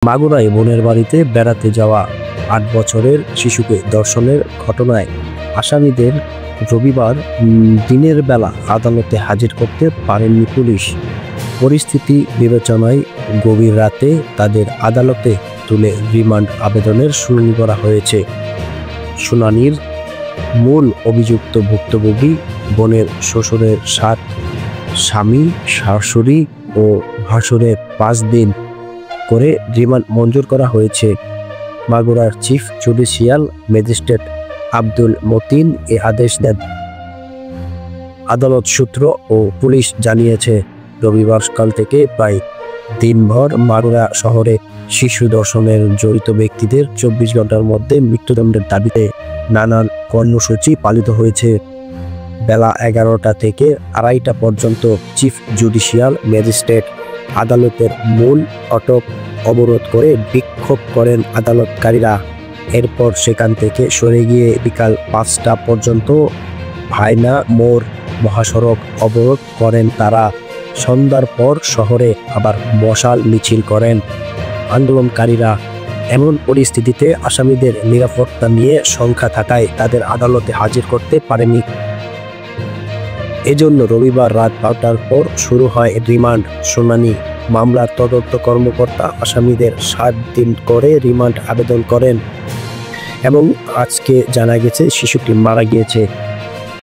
মাগুরায় বোনের বাড়িতে বেড়াতে যাওয়া ৮ বছরের শিশুকে ধর্ষণের ঘটনায় আসামিদের রবিবার দিনের বেলা আদালতে হাজির করতে পারেননি পুলিশ। পরিস্থিতি বিবেচনায় গভীর রাতে তাদের আদালতে তুলে রিমান্ড আবেদনের শুনানি করা হয়েছে। শুনানির মূল অভিযুক্ত ভুক্তভোগী বোনের শ্বশুরের ৭, স্বামী, শাশুড়ি ও ভাসুরের ৫ দিন করে রিমান্ড মঞ্জুর করা হয়েছে। মাগুরার chief judicial magistrate Abdul Matin এ আদেশ দেন। আদালত সূত্র ও পুলিশ জানিয়েছে, রবিবার সকাল থেকে প্রায় দিনভর মাগুরা শহরে শিশু ধর্ষণের জড়িত ব্যক্তিদের ২৪ ঘন্টার মধ্যে মৃত্যুদণ্ডের দাবিতে নানান কর্মসূচি পালিত হয়েছে। বেলা ১১টা থেকে ২:৩০ পর্যন্ত চিফ জুডিশিয়াল ম্যাজিস্ট্রেট আদালতের মূল ফটক অবরোধ করে বিক্ষোভ করেন আদালতকারীরা। এরপর সেখান থেকে সরে গিয়ে বিকাল ৫টা পর্যন্ত ভাইনা মোড় মহাসড়ক অবরোধ করেন তারা। সন্ধ্যার পর শহরে আবার মশাল মিছিল করেন আন্দোলনকারীরা। এমন পরিস্থিতিতে আসামিদের নিরাপত্তা নিয়ে শঙ্কা থাকায় তাদের আদালতে হাজির করতে পারেনি। এজন্য রবিবার রাত ১২টার পর শুরু হয় রিমান্ড শুনানি। মামলার তদন্ত কর্মকর্তা আসামিদের ৭ দিন করে রিমান্ড আবেদন করেন এবং আজকে জানা গেছে শিশুটি মারা গিয়েছে।